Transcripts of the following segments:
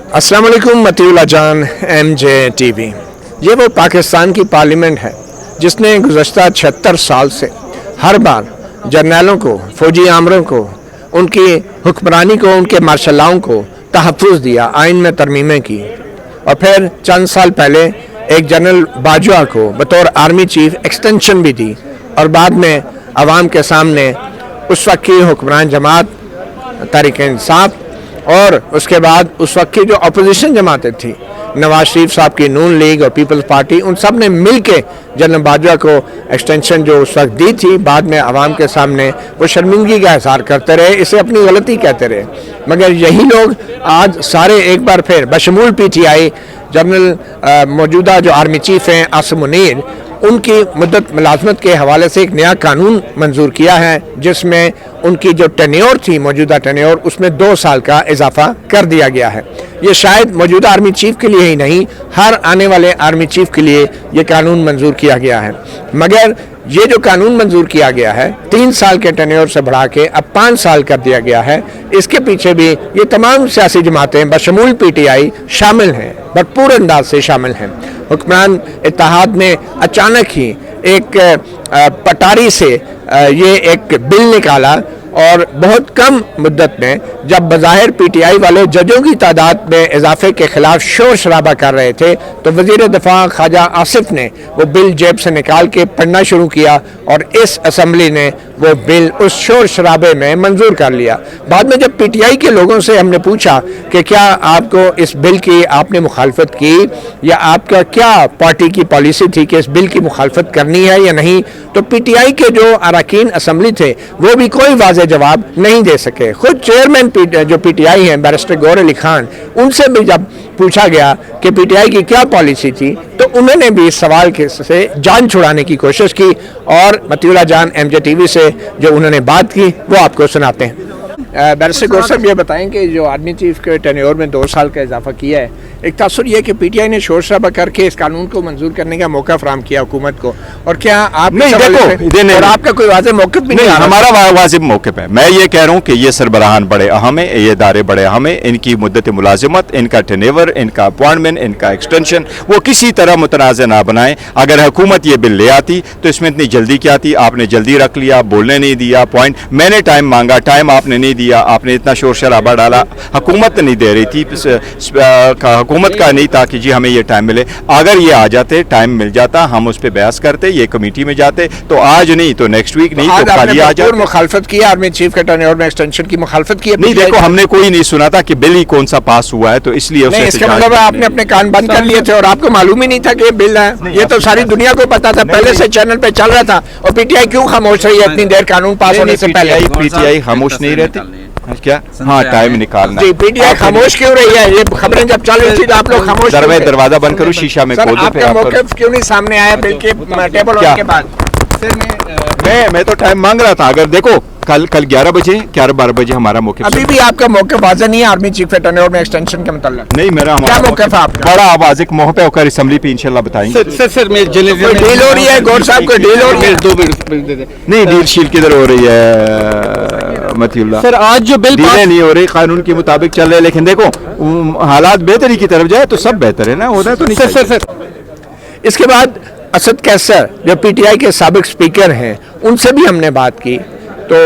अस्सलाम वालेकुम मतीउल्लाह जान MJTV। ये वो पाकिस्तान की पार्लियामेंट है जिसने गुज़श्ता 76 साल से हर बार जर्नलों को, फौजी आमरों को, उनकी हुक्मरानी को, उनके मार्शलाओं को तहफ़्फ़ुज़ दिया, आइन में तरमीमें की। और फिर चंद साल पहले एक जनरल बाजवा को बतौर आर्मी चीफ एक्सटेंशन भी दी और बाद में अवाम के सामने उस वक्त की हुक्मरान जमात तहरीक इंसाफ और उसके बाद उस वक्त की जो अपोजिशन जमातें थी, नवाज शरीफ साहब की नून लीग और पीपल्स पार्टी, उन सब ने मिल के जनरल बाजवा को एक्सटेंशन जो उस वक्त दी थी, बाद में आवाम के सामने वो शर्मिंदगी का इज़हार करते रहे, इसे अपनी गलती कहते रहे। मगर यही लोग आज सारे एक बार फिर बशमूल PTI जनरल मौजूदा जो आर्मी चीफ हैं आसिम मुनीर, उनकी मुद्दत मुलाजमत के हवाले से एक नया कानून मंजूर किया है जिसमें उनकी जो टेन्योर थी, मौजूदा टेन्योर, उसमें 2 साल का इजाफा कर दिया गया है। ये शायद मौजूदा आर्मी चीफ के लिए ही नहीं, हर आने वाले आर्मी चीफ के लिए ये कानून मंजूर किया गया है। मगर ये जो कानून मंजूर किया गया है 3 साल के टेन्योर से बढ़ा के अब 5 साल कर दिया गया है, इसके पीछे भी ये तमाम सियासी जमातें बशमूल PTI शामिल हैं, भरपूर अंदाज से शामिल हैं। हुक्मरान इत्तेहाद ने अचानक ही एक पटारी से ये एक बिल निकाला और बहुत कम मुद्दत में, जब बज़ाहिर PTI वाले जजों की तादाद में इजाफे के खिलाफ शोर शराबा कर रहे थे, तो वज़ीर दिफा ख्वाजा आसिफ ने वो बिल जेब से निकाल के पढ़ना शुरू किया और इस असम्बली ने वो बिल उस शोर शराबे में मंजूर कर लिया। बाद में जब PTI के लोगों से हमने पूछा कि क्या आपको इस बिल की आपने मुखालफत की या आपका क्या पार्टी की पॉलिसी थी कि इस बिल की मुखालफत करनी है या नहीं, तो PTI के जो अरकान असम्बली थे वो भी कोई वाज़ेह जवाब नहीं दे सके। खुद चेयरमैन जो PTI हैं बैरिस्टर गौहर अली खान, उनसे भी जब पूछा गया कि PTI की क्या पॉलिसी थी, तो उन्होंने भी इस सवाल के से जान छुड़ाने की कोशिश की और मतीउल्लाह जान MJTV से जो उन्होंने बात की वो आपको सुनाते हैं। बैरिस्टर गौहर साहब ये बताएं कि जो आर्मी चीफ के टेन्योर में 2 साल का इजाफा किया है, एक तासुर ये कि PTI ने शोर शराबा करके इस कानून को मंजूर करने का मौका फराहम किया हुकूमत को, और क्या आप नहीं देखो, और आपका कोई वाज़ेह मौक़िफ़ भी नहीं? हमारा वाजिब मौक़िफ़ है। मैं ये कह रहा हूँ कि ये सरबराहान बड़े अहम है, ये इदारे बड़े अहम है, इनकी मुद्दत मुलाजिमत, इनका टेन्योर, इनका अपॉइंटमेंट, इनका एक्सटेंशन वो किसी तरह मुतनाज़ ना बनाएं। अगर हुकूमत ये बिल ले आती तो इसमें इतनी जल्दी क्या थी? आपने जल्दी रख लिया, बोलने नहीं दिया पॉइंट। मैंने टाइम मांगा, टाइम आपने नहीं दिया, आपने इतना शोर शराबा डाला, हुकूमत नहीं दे रही थी, हुकूमत का नहीं था कि जी हमें ये टाइम मिले। अगर ये आ जाते, टाइम मिल जाता, हम उस पर बहस करते, ये कमेटी में जाते, तो आज नहीं तो नेक्स्ट वीक नहीं तो खाली आ जाते। मुखालफत की आर्मी चीफ के टेन्योर में एक्सटेंशन की मुखालफत की? नहीं देखो, हमने कोई नहीं सुना था कि बिल ही कौन सा पास हुआ है, तो इसलिए इसका मतलब आपने अपने कान बंद कर लिए थे और आपको मालूम ही नहीं था कि बिल है। ये तो सारी दुनिया को पता था, पहले से चैनल पे चल रहा था। और PTI क्यों खामोश रही है इतनी देर कानून पास होने से पहले? PTI खामोश नहीं रहती क्या? हाँ, टाइम निकालना। जी, PTI खामोश क्यों रही है? ये खबरें जब चल रही थी तो आप लोग खामोश क्यों रहे? दरवाजा बंद करो, शीशा में खोल दो। आपका मौक़िफ़ क्यों नहीं सामने आया बिल के टेबल होने के बाद? मैं तो टाइम मांग रहा था। अगर देखो कल 11 बजे 12 बजे हमारा मौक़िफ़। अभी भी आपका मौक़िफ़ वाज़ेह नहीं है आर्मी चीफ के टेन्योर में एक्सटेंशन के मतलब? नहीं, मेरा क्या मौक़िफ़ है आपका? बड़ा वाज़ेह मौक़िफ़ होकर असेंबली पे इंशाल्लाह बताएंगे। सर मैं डील हो रही है गौर साहब, को डील हो रही है? 2 मिनट नहीं, डील शील किधर हो रही है मतीउल्लाह? सर आज जो बिल डीलें नहीं हो रही, कानून के मुताबिक चल रहे, लेकिन देखो हालात बेहतरी की तरफ जाए तो सब बेहतर है ना, होना तो नहीं। सर इसके बाद असद कैसर जो PTI के साबिक स्पीकर हैं, उनसे भी हमने बात की, तो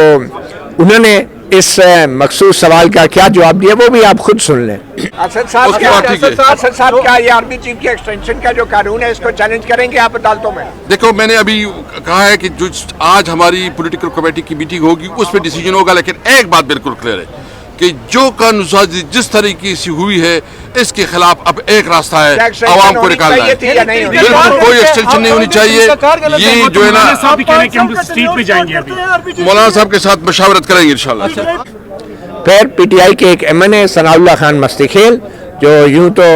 उन्होंने इस मखसूस सवाल का क्या जवाब दिया वो भी आप खुद सुन लें। असद साहब क्या ये आर्मी चीफ की एक्सटेंशन का जो कानून है इसको चैलेंज करेंगे आप अदालतों में? देखो, मैंने अभी कहा है कि जो आज हमारी पॉलिटिकल कमेटी की मीटिंग होगी उस पर डिसीजन होगा, लेकिन एक बात बिल्कुल क्लियर है कि जो कानूनसाजी जिस तरीके से हुई है इसके खिलाफ अब एक रास्ता है, आवाम को निकालना है। बिल्कुल कोई एक्सटेंशन नहीं होनी चाहिए। ये जो है ना, मौलाना साहब के साथ मशावरत करेंगे इंशाल्लाह। फिर PTI के एक MNA सनाउल्लाह खान मस्तीखेल, जो यूं तो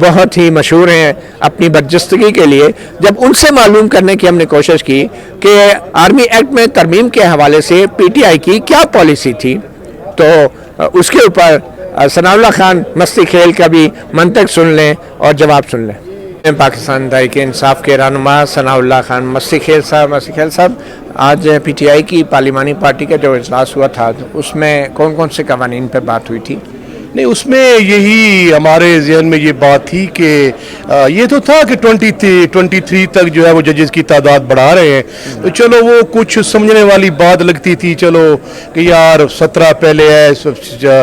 बहुत ही मशहूर हैं अपनी बदजस्तगी के लिए, जब उनसे मालूम करने की हमने कोशिश की कि आर्मी एक्ट में तरमीम के हवाले से PTI की क्या पॉलिसी थी, तो उसके ऊपर सनाउल्लाह खान मस्तीखेल का भी मंतक सुन लें और जवाब सुन लें। पाकिस्तान तहरीक इंसाफ के रहनुमा सनाउल्लाह खान मस्तीखेल साहब, आज PTI की पार्लिमानी पार्टी का जो इजलास हुआ था तो उसमें कौन कौन से कवानीन पर बात हुई थी? نہیں اس میں یہی ہمارے ذہن میں یہ بات تھی کہ یہ تو تھا کہ 23 تک جو ہے وہ ججز کی تعداد بڑھا رہے ہیں تو چلو وہ کچھ سمجھنے والی بات لگتی تھی چلو کہ یار 17 پہلے ہے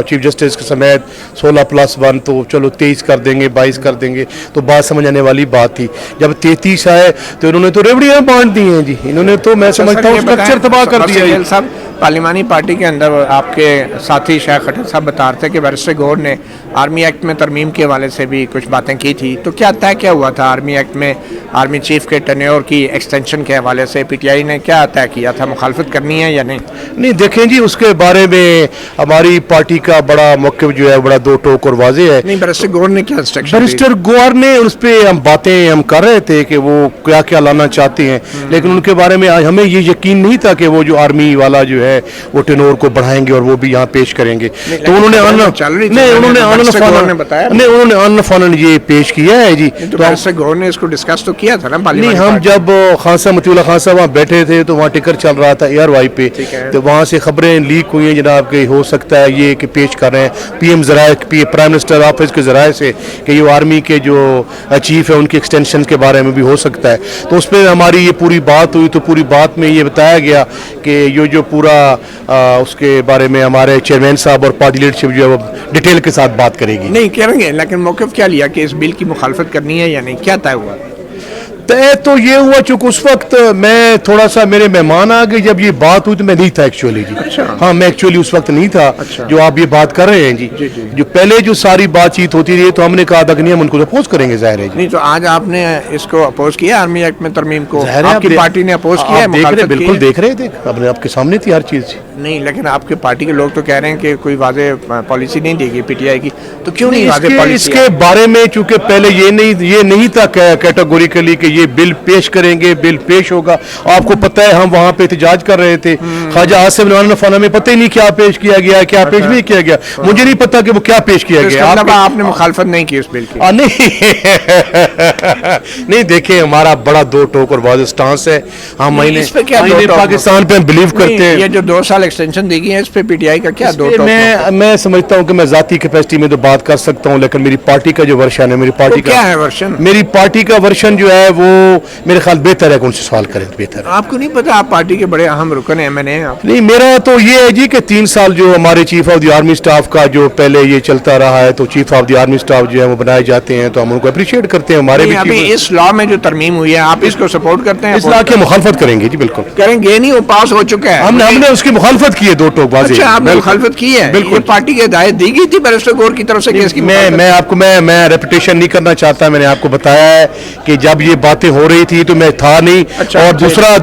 چیف جسٹس کے سمیت 16+1 تو چلو 23 کر دیں گے 22 کر دیں گے تو بات سمجھ آنے والی بات تھی. جب 33 آئے تو انہوں نے تو ریوڑیاں بانٹ دی ہیں جی, انہوں نے تو میں سمجھتا ہوں اسٹرکچر تباہ کر دیا. صاحب پارلیمانی پارٹی کے اندر آپ کے ساتھی شیخ خٹک صاحب بتا رہے تھے کہ بیرسٹر گور نے آرمی ایکٹ میں ترمیم کے حوالے سے بھی کچھ باتیں کی تھی, تو کیا طے کیا ہوا تھا آرمی ایکٹ میں آرمی چیف کے ٹینیور کی ایکسٹینشن کے حوالے سے پی ٹی آئی نے کیا طے کیا تھا, مخالفت کرنی ہے یا نہیں؟ نہیں دیکھیں جی اس کے بارے میں ہماری پارٹی کا بڑا موقف جو ہے بڑا دو ٹوک اور واضح ہے. نہیں بیرسٹر گور نے کیا انسٹرکشن بیرسٹر گور نے اس پہ ہم باتیں ہم کر رہے تھے کہ وہ کیا کیا لانا چاہتے ہیں, لیکن ان کے بارے میں ہمیں یہ یقین نہیں تھا کہ وہ جو آرمی والا جو ہے وہ ٹینور کو بڑھائیں گے اور وہ بھی یہاں پیش کریں گے. تو انہوں نے انفانن یہ پیش کیا ہے جی. تو بیرسٹر گور نے اس کو ڈسکس تو کیا تھا نا نہیں, ہم جب خان صاحب مطیع اللہ خان صاحب وہاں بیٹھے تھے تو وہاں ٹکر چل رہا تھا ایئر وائی پہ, تو وہاں سے خبریں لیک ہوئی ہیں جناب کہ ہو سکتا ہے یہ کہ پیش کر رہے ہیں پی ایم ذرائع پرائم منسٹر آفس کے ذرائع سے کہ یہ آرمی کے جو چیف ہے ان کی ایکسٹینشن کے بارے میں بھی ہو سکتا ہے. تو اس پہ ہماری یہ پوری بات ہوئی, تو پوری بات میں یہ بتایا گیا کہ یہ جو پورا اس کے بارے میں ہمارے چیئرمین صاحب اور پارٹی لیڈرشپ جو ہے وہ ڈیٹیل کے ساتھ بات کرے گی. نہیں کریں گے, لیکن موقف کیا لیا کہ اس بل کی مخالفت کرنی ہے یا نہیں, کیا طے ہوا؟ طے تو یہ ہوا چونکہ اس وقت میں تھوڑا سا میرے مہمان آ گئے جب یہ بات ہوئی تو میں نہیں تھا ایکچولی جی. ہاں میں ایکچولی اس وقت نہیں تھا جو آپ یہ بات کر رہے ہیں جی. جو پہلے جو ساری بات چیت ہوتی رہی تو ہم نے کہا تھا کہ نہیں ہم ان کو اپوز کریں گے, ظاہر ہے جی. نہیں تو آج آپ نے اس کو اپوز کیا آرمی ایکٹ میں ترمیم کو, آپ کی پارٹی نے اپوز کیا ہے؟ بالکل دیکھ رہے تھے, آپ کے سامنے تھی ہر چیز. نہیں لیکن آپ کی پارٹی کے لوگ تو کہہ رہے ہیں کہ کوئی واضح پالیسی نہیں دے گی پی ٹی آئی کی, تو کیوں نہیں واضح پالیسی؟ اس کے بارے میں چونکہ پہلے یہ نہیں تھا کیٹیگوریکلی کہ یہ بل پیش کریں گے, بل پیش ہوگا. آپ کو پتہ ہے ہم وہاں پہ احتجاج کر رہے تے, خواجہ آصف نعمان فانا میں پتہ ہی نہیں کیا پیش کیا گیا, کیا پیش نہیں کیا گیا, مجھے نہیں پتا کہ وہ کیا پیش کیا گیا. آپ نے مخالفت نہیں کی اس بل کی؟ نہیں دیکھیں ہمارا بڑا دو ٹوک اور واضح سٹانس ہے. ہم پاکستان پہ بلیو کرتے ہیں. یہ جو 2 سال ایکسٹینشن دی گئی ہے اس پہ پی ٹی آئی کا کیا دو ٹوک؟ میں سمجھتا ہوں کہ میں ذاتی کیپیسٹی میں تو بات کر سکتا ہوں, لیکن میری پارٹی کا جو ورشن ہے, میری پارٹی کا کیا ہے ورشن؟ میری پارٹی کا ورشن جو ہے وہ میرے خیال بہتر ہے کہ ان سے سوال کریں تو بہتر ہے. آپ کو نہیں پتا آپ پارٹی کے بڑے اہم رکن ہیں, میں نے نہیں میرا تو یہ ہے جی کہ 3 سال جو ہمارے chief of the army staff کا جو پہلے یہ چلتا رہا ہے, تو chief of the army staff جو ہے وہ بنائے جاتے ہیں تو ہم ان کو اپریشیٹ کرتے ہیں. ہمارے بھی ابھی اس لا میں جو ترمیم ہوئی ہے آپ اس کو سپورٹ کرتے ہیں؟ اس لا کی مخالفت کریں گے جی, بالکل کریں گے. نہیں وہ پاس ہو چکا ہے, ہم نے اس کی مخالفت کی ہے, 2 ٹوک واضح. اچھا آپ نے مخالفت کی ہے؟ بالکل. پارٹی کی ہدایت دی گئی تھی بیرسٹر گور کی طرف سے کہ اس کی میں آپ کو میں ریپیٹیشن نہیں کرنا چاہتا, میں نے آپ کو بتایا ہے کہ جب یہ باتیں ہو رہی تھی تو میں تھا نہیں. اور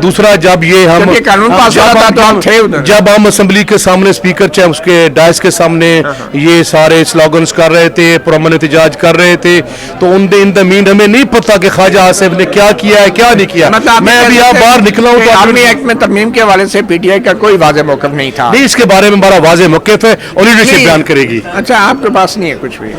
دوسرا جب یہ ہم قانون پاس ہوا تھا تو ہم تھے ادھر, جب ہم اسمبلی کے سامنے اسپیکر چاہے اس کے ڈائس کے سامنے یہ سارے سلوگنز کر رہے تھے, پرامن احتجاج کر رہے تھے, تو ان دا مین ہمیں نہیں پتا کہ خواجہ آصف نے کیا کیا ہے کیا نہیں کیا. میں ابھی آپ باہر نکلا ہوں تو آرمی ایکٹ میں ترمیم کے حوالے سے پی ٹی آئی کا کوئی واضح موقف نہیں تھا. نہیں اس کے بارے میں ہمارا واضح موقف ہے اور لیڈرشپ بیان کرے گی. اچھا آپ کے پاس نہیں ہے کچھ بھی؟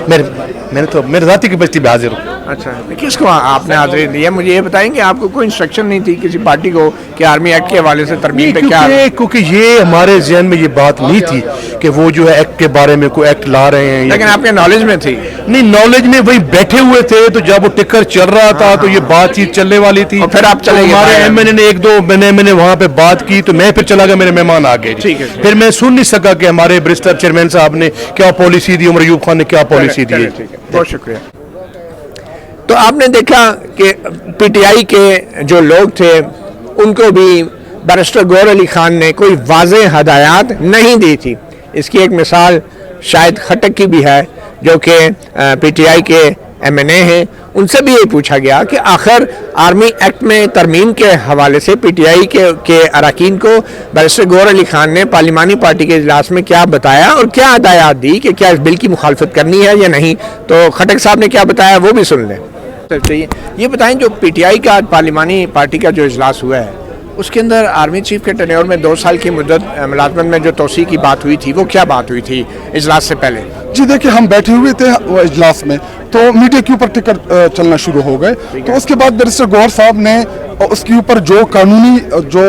میں نے تو میرے ذاتی کیپیسٹی میں حاضر ہوں. اچھا کس کو آپ نے حاضری دی ہے؟ مجھے یہ بتائیں کہ آپ کو کوئی انسٹرکشن نہیں تھی کسی پارٹی کو کہ آرمی ایکٹ کے حوالے سے ترمیم پہ کیا؟ کیونکہ یہ ہمارے ذہن میں یہ بات نہیں تھی کہ وہ جو ہے ایکٹ کے بارے میں کوئی ایکٹ لا رہے ہیں. لیکن آپ کے نالج میں تھی؟ نہیں نالج میں وہی بیٹھے ہوئے تھے, تو جب وہ ٹکر چل رہا تھا تو یہ بات چیت چلنے والی تھی. پھر آپ چلے گئے, ہمارے ایم این نے 1-2 میں نے وہاں پہ بات کی تو میں پھر چلا گیا, میرے مہمان آ گئے. پھر میں سن نہیں سکا کہ ہمارے بیرسٹر چیئرمین صاحب نے کیا پالیسی دی, عمر ایوب خان نے کیا پالیسی دی. بہت شکریہ. تو آپ نے دیکھا کہ پی ٹی آئی کے جو لوگ تھے ان کو بھی بیرسٹر گور علی خان نے کوئی واضح ہدایات نہیں دی تھی. اس کی ایک مثال شاید خٹک کی بھی ہے جو کہ پی ٹی آئی کے ایم این اے ہیں. ان سے بھی یہ پوچھا گیا کہ آخر آرمی ایکٹ میں ترمیم کے حوالے سے پی ٹی آئی کے اراکین کو بیرسٹر گور علی خان نے پارلیمانی پارٹی کے اجلاس میں کیا بتایا اور کیا ہدایات دی کہ کیا اس بل کی مخالفت کرنی ہے یا نہیں. تو خٹک صاحب نے کیا بتایا وہ بھی سن لیں. یہ بتائیں جو پی ٹی آئی کا پارلیمانی پارٹی کا جو اجلاس ہوا ہے اس کے اندر آرمی چیف کے ٹینیور میں 2 سال کی مدت ملازمت میں جو توسیع کی بات ہوئی تھی وہ کیا بات ہوئی تھی اجلاس سے پہلے؟ جی دیکھیں ہم بیٹھے ہوئے تھے اجلاس میں تو میڈیا کے اوپر ٹکر چلنا شروع ہو گئے, تو اس کے بعد بیرسٹر گور صاحب نے और उसके ऊपर जो कानूनी जो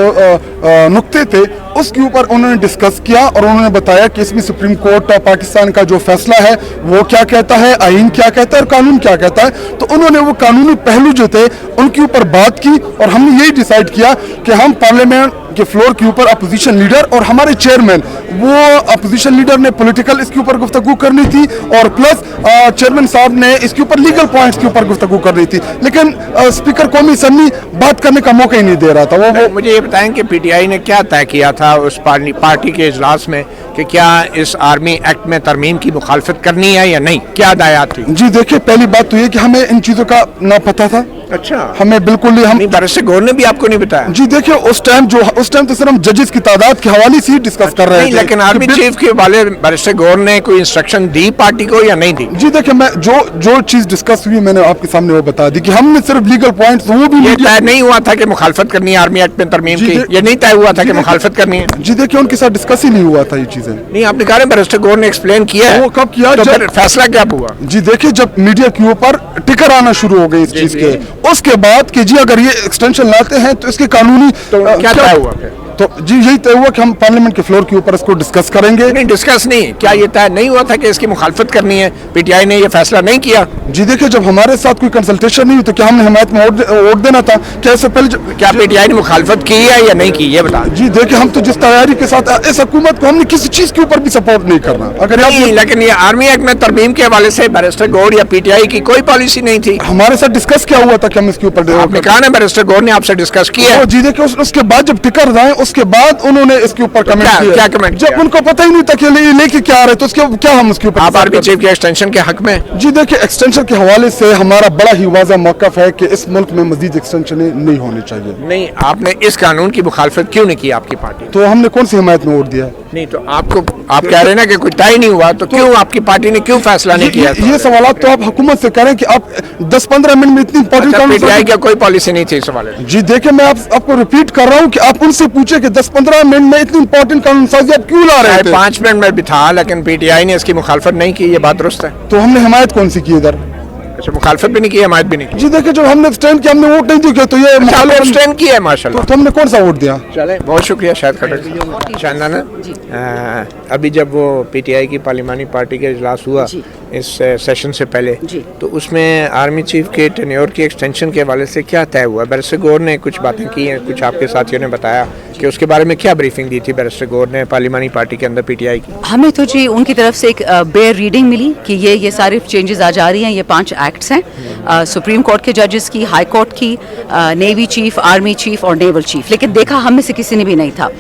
नुक्ते थे उसके ऊपर उन्होंने डिस्कस किया और उन्होंने बताया कि इसमें सुप्रीम कोर्ट पाकिस्तान का जो फैसला है वो क्या कहता है, आईन क्या कहता है और कानून क्या कहता है। तो उन्होंने वो कानूनी पहलू जो थे उनके ऊपर बात की और हमने यही डिसाइड किया कि हम पार्लियामेंट के फ्लोर के ऊपर अपोजिशन लीडर और हमारे चेयरमैन, वो अपोजिशन लीडर ने पॉलिटिकल इसके ऊपर गुफ्तगू करनी थी और प्लस चेयरमैन साहब ने इसके ऊपर लीगल पॉइंट्स के ऊपर गुफ्तगू करनी थी, लेकिन स्पीकर कौमी असम्बली बात करने का मौका ही नहीं दे रहा था। वो मुझे ये बताएं कि पीटीआई ने क्या तय किया था उस पार्टी के इजलास में कि क्या इस आर्मी एक्ट में तरमीम की मुखालफत करनी है या नहीं, क्या हदायत थी? जी देखिए, पहली बात तो ये कि हमें इन चीज़ों का ना पता था। अच्छा, हमें बिल्कुल ही हम बैरिस्टर गौर ने भी आपको नहीं बताया? जी देखिए, उस टाइम तो सिर्फ हम जजेस की तादाद के हवाले से ही डिस्कस कर रहे थे। लेकिन आर्मी चीफ के वाले बैरिस्टर गौर ने कोई इंस्ट्रक्शन दी पार्टी को या नहीं दी? जी देखिए, मैं जो चीज डिस्कस हुई मैंने आपके सामने वो बता दी कि हमने सिर्फ लीगल पॉइंट्स वो भी ये तय नहीं हुआ था कि मुखालफत करनी है आर्मी एक्ट में तरमीम की, ये नहीं तय हुआ था कि मुखालफत करनी है? जी देखिए, उनके साथ डिस्कस ही नहीं हुआ था ये चीजें। नहीं, आपने कहा बैरिस्टर गौर ने एक्सप्लेन किया है, वो कब किया? तो जब फिर फैसला क्या हुआ? जी देखिए, जब मीडिया के ऊपर टिकर आना शुरू हो गई इस चीज के, उसके बाद कि जी अगर ये एक्सटेंशन लाते हैं तो इसके कानूनी क्या तय हुआ फिर? तो जी यही तय हुआ कि हम पार्लियामेंट के फ्लोर के ऊपर इसको डिस्कस करेंगे। नहीं, डिस्कस नहीं, क्या ये तय नहीं हुआ था कि इसकी मुखालफत करनी है? पीटीआई ने ये फैसला नहीं किया? जी देखिए, जब हमारे साथ कोई कंसल्टेशन नहीं हुई तो क्या हमने हिमायत में वोट देना था? क्या इससे पहले क्या पीटीआई ने मुखालफत की है या नहीं की, ये बता? जी देखिए, हम तो जिस तैयारी के साथ इस हुकूमत को हमने किसी चीज के ऊपर भी सपोर्ट नहीं करना। अगर नहीं, लेकिन ये आर्मी एक्ट में तरमीम के हवाले से बैरिस्टर गौर या पीटीआई की कोई पॉलिसी नहीं थी। हमारे साथ डिस्कस क्या हुआ था कि हम इसके ऊपर आपने कहा ना बैरिस्टर गौर ने आपसे डिस्कस किया है? जी देखिए, उसके बाद जब टिकर आए उसके बाद उन्होंने इसके ऊपर कमेंट किया। क्या कमेंट? जब उनको पता ही नहीं था कि लेके क्या आ रहे तो उसके क्या हम उसके ऊपर आप आर्मी चीफ के एक्सटेंशन के हक में? जी देखिए, एक्सटेंशन के हवाले से हमारा बड़ा ही वाज़ा मौक़िफ़ है कि इस मुल्क में मज़ीद एक्सटेंशन नहीं होनी चाहिए। नहीं, आपने इस कानून की मुखालफत क्यों नहीं की आपकी पार्टी? तो हमने कौन सी हिमायत में वोट दिया? नहीं, तो आप कह रहे हैं ना कि कोई तय नहीं हुआ, तो क्यों आपकी पार्टी ने क्यों फैसला नहीं किया? ये सवाल तो आप हुकूमत से करें कि आप 10-15 मिनट में इतनी इंपॉर्टेंट पीटीआई की कोई पॉलिसी नहीं थी इस हवाले से? जी देखिए, मैं आपको रिपीट कर रहा हूँ कि आप उनसे पूछे कि 10-15 मिनट में इतनी इंपॉर्टेंट कानून साजी आप क्यों ला रहे थे? 5 मिनट में भी था, लेकिन पीटीआई ने इसकी मुखालफत नहीं की, ये बात दुरुस्त है? तो हमने हिमायत कौन सी की इधर? अच्छा, मुखालफत भी नहीं की, हमायत भी नहीं की? जी देखिए, जब हमने एब्सटेंड किया, हमने वोट नहीं दिया, तो ये एब्सटेन किया है माशाल्लाह। तो हमने कौन सा वोट दिया? चले, बहुत शुक्रिया शाहिद खट्टर। शानदाना, अभी जब वो पीटीआई की पार्लिमानी पार्टी का इजलास हुआ इस सेशन से पहले, तो उसमें आर्मी चीफ के टेन्योर की एक्सटेंशन के हवाले से क्या तय हुआ? बैरिस्टर गौर ने कुछ बातें की हैं, कुछ आपके साथियों ने बताया कि उसके बारे में क्या ब्रीफिंग दी थी बैरिस्टर गौर ने पार्लिमानी पार्टी के अंदर पीटीआई की? हमें तो जी उनकी तरफ से एक बेयर रीडिंग मिली कि ये सारे चेंजेस आ जा रही हैं। ये 5 एक्ट्स हैं, सुप्रीम कोर्ट के जजेस की, हाई कोर्ट की, नेवी चीफ, आर्मी चीफ और नेवल चीफ। लेकिन देखा हम में से किसी ने भी नहीं था।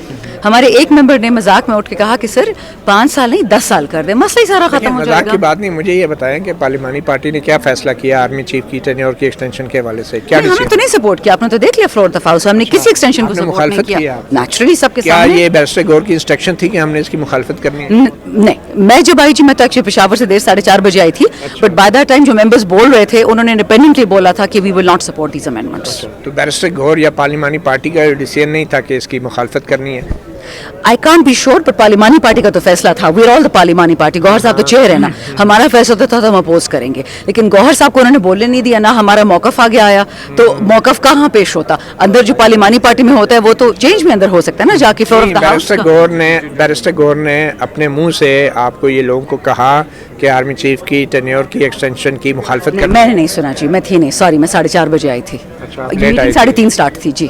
हमारे एक मेंबर ने मजाक में उठ के कहा कि सर 5 साल नहीं 10 साल कर दे, मसला ही सारा खत्म हो जाएगा। मजाक की बात नहीं, मुझे ये बताएं कि पार्लिमानी पार्टी ने क्या फैसला किया आर्मी चीफ की टेन्योर की एक्सटेंशन के हवाले से? क्या हमने तो नहीं सपोर्ट किया, आपने तो देख लिया फ्लोर दफा, हमने किसी एक्सटेंशन को सपोर्ट नहीं किया। नेचुरली सबके क्या सामने। ये बैरिस्टर गौर की इंस्ट्रक्शन थी कि हमने इसकी मुखालफत करनी है? नहीं, मैं जब आई जी, मैं तो एक्चुअली पेशावर से 4:30 बजे आई थी, बट बाय दैट टाइम जो मेंबर्स बोल रहे थे उन्होंने इंडिपेंडेंटली बोला था कि we will not support these amendments. तो बैरिस्टर गौर या पार्लिमानी पार्टी का डिसीजन नहीं था कि इसकी मुखालफत करनी है? I can't be sure, but पार्लिमानी पार्टी का तो फैसला था। वी आर ऑल द पार्लिमानी पार्टी। गौहर साहब तो चेयर है ना, हमारा फैसला तो था तो हम अपोज करेंगे, लेकिन गौहर साहब को उन्होंने बोलने नहीं दिया, ना हमारा मौकफ आगे आया। तो मौकफ कहाँ पेश होता? अंदर जो पार्लिमानी पार्टी में होता है वो तो चेंज में अंदर हो सकता है ना, जाके floor of the house. Barrister Gohar ने अपने मुंह से आपको ये लोगों को कहा कि आर्मी चीफ की टेन्योर की एक्सटेंशन की मुखालफत करनी? मैंने नहीं सुना जी, मैं थी नहीं, सॉरी, मैं 4:30 बजे आई थी। मीटिंग 3:30 स्टार्ट थी जी।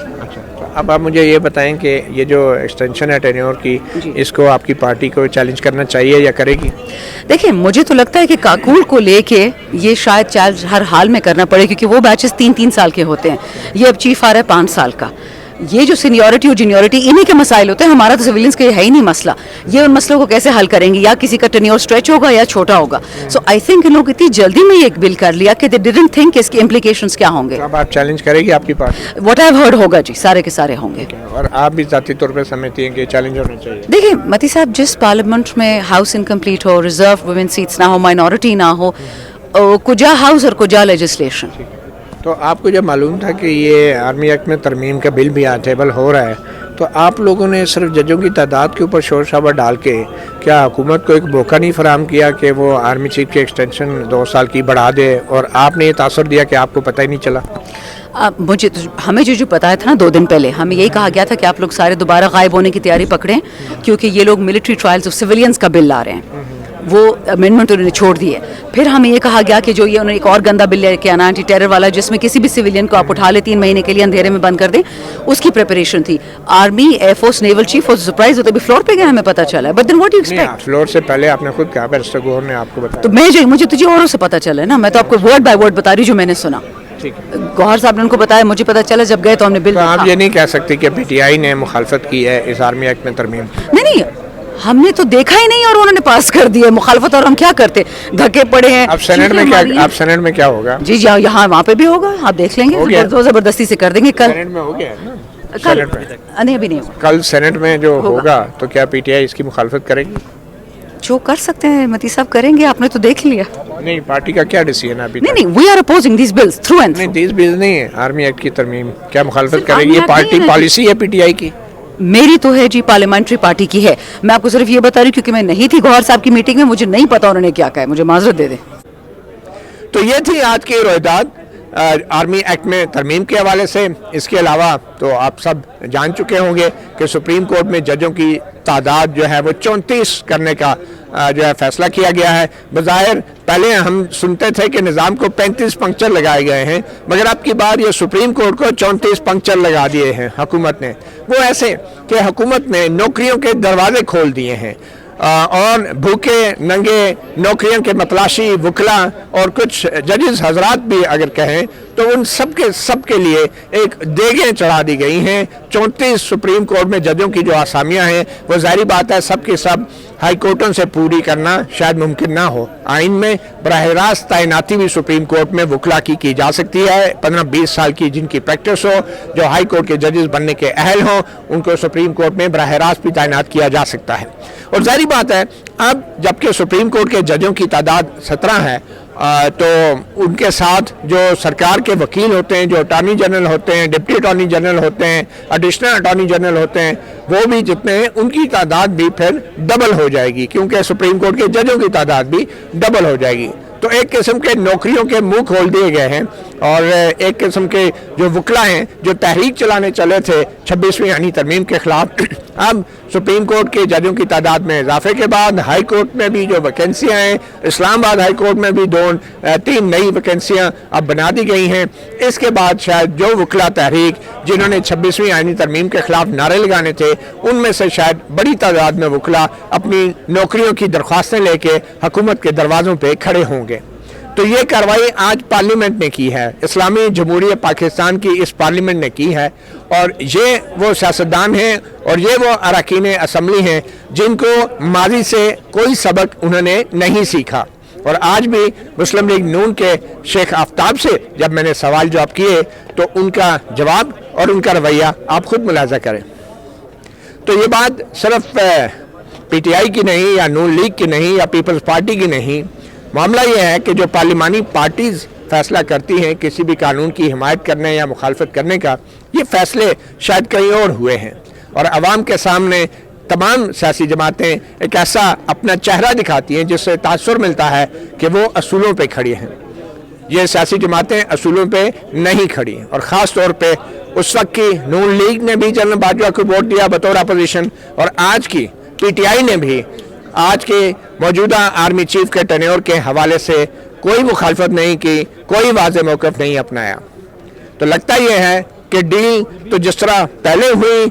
अब आप मुझे ये बताएं कि ये जो एक्सटेंशन है टेन्योर की, इसको आपकी पार्टी को चैलेंज करना चाहिए या करेगी? देखिए, मुझे तो लगता है कि काकूल को लेके ये शायद चैलेंज हर हाल में करना पड़े, क्योंकि वो बैचेस 3-3 साल के होते हैं। ये अब चीफ आ रहा है 5 साल का। ये जो सीनियरिटी और जूनियरिटी इन्हीं के मसाइल होते हैं, हमारा तो सिविलियंस का है ही नहीं मसला। ये उन मसलों को कैसे हल करेंगे? या किसी का टेन्योर स्ट्रेच होगा या छोटा होगा। सो आई थिंक इन लोग इतनी जल्दी में ये एक बिल कर लिया कि दे डिडंट थिंक इसके इम्प्लीकेशंस क्या होंगे। अब आप चैलेंज करेगी आपकी party? What I have heard होगा जी, सारे के सारे होंगे। और आप भी ज़ाती तौर पर समझती हैं कि चैलेंज होना चाहिए? देखिए मती साहब, जिस पार्लियामेंट में हाउस इनकम्प्लीट हो, रिजर्व वुमेन सीट्स ना हो, माइनॉरिटी ना हो, कुजा हाउस और कुजा लेजिस्लेशन। तो आपको जब मालूम था कि ये आर्मी एक्ट में तरमीम का बिल भी टेबल हो रहा है, तो आप लोगों ने सिर्फ जजों की तादाद के ऊपर शोर शराबा डाल के क्या हुकूमत को एक मौका नहीं फराहम किया कि वो आर्मी चीफ की एक्सटेंशन 2 साल की बढ़ा दे, और आपने ये तासर दिया कि आपको पता ही नहीं चला? مجھے ہمیں جو بتایا تھا نا 2 دن پہلے, ہمیں یہی کہا گیا تھا کہ آپ لوگ سارے دوبارہ غائب ہونے کی تیاری پکڑیں, کیونکہ یہ لوگ ملٹری ٹرائلز آف سویلینز کا بل لا رہے ہیں, وہ امینڈمنٹ انہوں نے چھوڑ دی ہے. پھر ہمیں یہ کہا گیا کہ جو یہ انہوں نے ایک اور گندا بل لے کے آنا اینٹی ٹیرر والا, جس میں کسی بھی سویلین کو آپ اٹھا لیں 3 مہینے کے لیے اندھیرے میں بند کر دیں, اس کی پریپریشن تھی. Army, air force, naval chief اور سرپرائز ہوتے بھی فلور پہ گئے, ہمیں پتہ چلا ہے. But then what you expect, floor سے پہلے آپ نے خود کہا, بیرسٹر گوہر نے آپ کو بتایا. تو مجھے تجھے اوروں سے پتہ چلا ہے نا, میں تو آپ کو ورڈ بائی ورڈ بتا رہی ہوں جو میں نے سنا. گوہر صاحب نے ان کو بتایا, مجھے پتہ چلا جب گئے تو ہم نے بل. آپ یہ نہیں کہہ سکتے کہ پی ٹی آئی نے مخالفت کی ہے اس آرمی ایکٹ میں ترمیم. نہیں, ہم نے تو دیکھا ہی نہیں اور انہوں نے پاس کر دی ہے مخالفت, اور ہم کیا کرتے, دھکے پڑے ہیں. اب سینٹ میں کیا, اب سینٹ میں کیا ہوگا؟ جی یہاں وہاں پہ بھی ہوگا, آپ دیکھ لیں گے, زبردستی سے کر دیں گے. کل سینٹ میں ہو گیا نا, نہیں ابھی نہیں ہوگا. کل سینٹ میں جو ہوگا تو کیا پی ٹی آئی اس کی مخالفت کرے گی؟ جو کر سکتے ہیں متی صاحب کریں گے, آپ نے تو دیکھ لیا. نہیں, پارٹی کا کیا ڈیسیژن ہے ابھی؟ نہیں, we are opposing these bills through and نہیں, دیز بلز نہیں ہے, آرمی ایکٹ کی ترمیم کیا مخالفت کرے گی؟ یہ پارٹی پالیسی ہے پی ٹی آئی کی. میری تو ہے جی, پارلیمنٹری پارٹی کی ہے. میں آپ کو صرف یہ بتا رہی ہوں کیونکہ میں نہیں تھی گوہر صاحب کی میٹنگ میں, مجھے نہیں پتا انہوں نے کیا کہا ہے, مجھے معذرت دے دیں. تو یہ تھی آج کی روایات آرمی ایکٹ میں ترمیم کے حوالے سے. اس کے علاوہ تو آپ سب جان چکے ہوں گے کہ سپریم کورٹ میں ججوں کی تعداد جو ہے وہ 34 کرنے کا جو ہے فیصلہ کیا گیا ہے. بظاہر پہلے ہم سنتے تھے کہ نظام کو 35 پنکچر لگائے گئے ہیں, مگر اب کی بار یہ سپریم کورٹ کو 34 پنکچر لگا دیے ہیں حکومت نے. وہ ایسے کہ حکومت نے نوکریوں کے دروازے کھول دیے ہیں, اور بھوکے ننگے نوکریوں کے متلاشی وکلا اور کچھ ججز حضرات بھی اگر کہیں تو ان سب کے لیے ایک دیگیں چڑھا دی گئی ہیں. 34 سپریم کورٹ میں ججوں کی جو آسامیاں ہیں وہ ظاہری بات ہے سب کے سب ہائی کورٹوں سے پوری کرنا شاید ممکن نہ ہو. آئین میں براہ راست تعیناتی بھی سپریم کورٹ میں وکلا کی جا سکتی ہے. 15-20 سال کی جن کی پریکٹس ہو, جو ہائی کورٹ کے ججز بننے کے اہل ہوں, ان کو سپریم کورٹ میں براہ راست بھی تعینات کیا جا سکتا ہے. اور ظاہری بات ہے اب جبکہ سپریم کورٹ کے ججوں کی تعداد 17 ہے, تو ان کے ساتھ جو سرکار کے وکیل ہوتے ہیں, جو اٹارنی جنرل ہوتے ہیں, ڈپٹی اٹارنی جنرل ہوتے ہیں, ایڈیشنل اٹارنی جنرل ہوتے ہیں, وہ بھی جتنے ہیں ان کی تعداد بھی پھر ڈبل ہو جائے گی, کیونکہ سپریم کورٹ کے ججوں کی تعداد بھی ڈبل ہو جائے گی. تو ایک قسم کے نوکریوں کے منہ کھول دیے گئے ہیں, اور ایک قسم کے جو وکلا ہیں جو تحریک چلانے چلے تھے 26ویں یعنی ترمیم کے خلاف, اب سپریم کورٹ کے ججوں کی تعداد میں اضافے کے بعد ہائی کورٹ میں بھی جو ویکینسیاں ہیں, اسلام آباد ہائی کورٹ میں بھی 3 نئی ویکینسیاں اب بنا دی گئی ہیں. اس کے بعد شاید جو وکلا تحریک جنہوں نے 26ویں آئینی ترمیم کے خلاف نعرے لگانے تھے, ان میں سے شاید بڑی تعداد میں وکلا اپنی نوکریوں کی درخواستیں لے کے حکومت کے دروازوں پہ کھڑے ہوں گے. تو یہ کارروائی آج پارلیمنٹ نے کی ہے, اسلامی جمہوریہ پاکستان کی اس پارلیمنٹ نے کی ہے, اور یہ وہ سیاستدان ہیں اور یہ وہ اراکین اسمبلی ہیں جن کو ماضی سے کوئی سبق انہوں نے نہیں سیکھا. اور آج بھی مسلم لیگ نون کے شیخ آفتاب سے جب میں نے سوال جواب کیے تو ان کا جواب اور ان کا رویہ آپ خود ملاحظہ کریں. تو یہ بات صرف پی ٹی آئی کی نہیں, یا نون لیگ کی نہیں, یا پیپلز پارٹی کی نہیں. معاملہ یہ ہے کہ جو پارلیمانی پارٹیز فیصلہ کرتی ہیں کسی بھی قانون کی حمایت کرنے یا مخالفت کرنے کا, یہ فیصلے شاید کہیں اور ہوئے ہیں, اور عوام کے سامنے تمام سیاسی جماعتیں ایک ایسا اپنا چہرہ دکھاتی ہیں جس سے تاثر ملتا ہے کہ وہ اصولوں پہ کھڑی ہیں. یہ سیاسی جماعتیں اصولوں پہ نہیں کھڑی ہیں, اور خاص طور پہ اس وقت کی نون لیگ نے بھی جنرل باجوہ کو ووٹ دیا بطور اپوزیشن, اور آج کی پی ٹی آئی نے بھی آج کے موجودہ آرمی چیف کے ٹینیور کے حوالے سے کوئی مخالفت نہیں کی, کوئی واضح موقف نہیں اپنایا. تو لگتا یہ ہے کہ ڈیل تو جس طرح پہلے ہوئی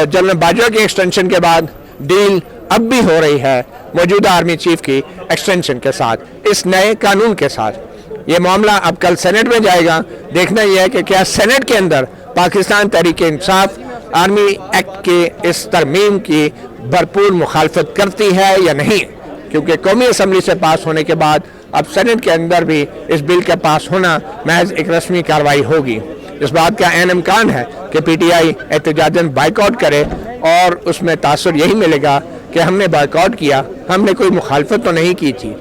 جنرل باجوہ کی ایکسٹینشن کے بعد, ڈیل اب بھی ہو رہی ہے موجودہ آرمی چیف کی ایکسٹینشن کے ساتھ, اس نئے قانون کے ساتھ. یہ معاملہ اب کل سینٹ میں جائے گا. دیکھنا یہ ہے کہ کیا سینٹ کے اندر پاکستان تحریک انصاف آرمی ایکٹ کے اس ترمیم کی بھرپور مخالفت کرتی ہے یا نہیں, کیونکہ قومی اسمبلی سے پاس ہونے کے بعد اب سینٹ کے اندر بھی اس بل کے پاس ہونا محض ایک رسمی کارروائی ہوگی. اس بات کا عین امکان ہے کہ پی ٹی آئی احتجاجاً بائیکاٹ کرے, اور اس میں تاثر یہی ملے گا کہ ہم نے بائیکاٹ کیا, ہم نے کوئی مخالفت تو نہیں کی تھی.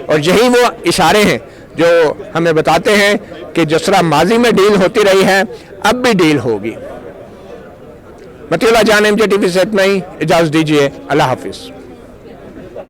اور یہی وہ اشارے ہیں جو ہمیں بتاتے ہیں کہ جس طرح ماضی میں ڈیل ہوتی رہی ہے اب بھی ڈیل ہوگی. متی اللہ جان, MJ TV سے اتنا ہی, اجازت دیجیے, اللہ حافظ.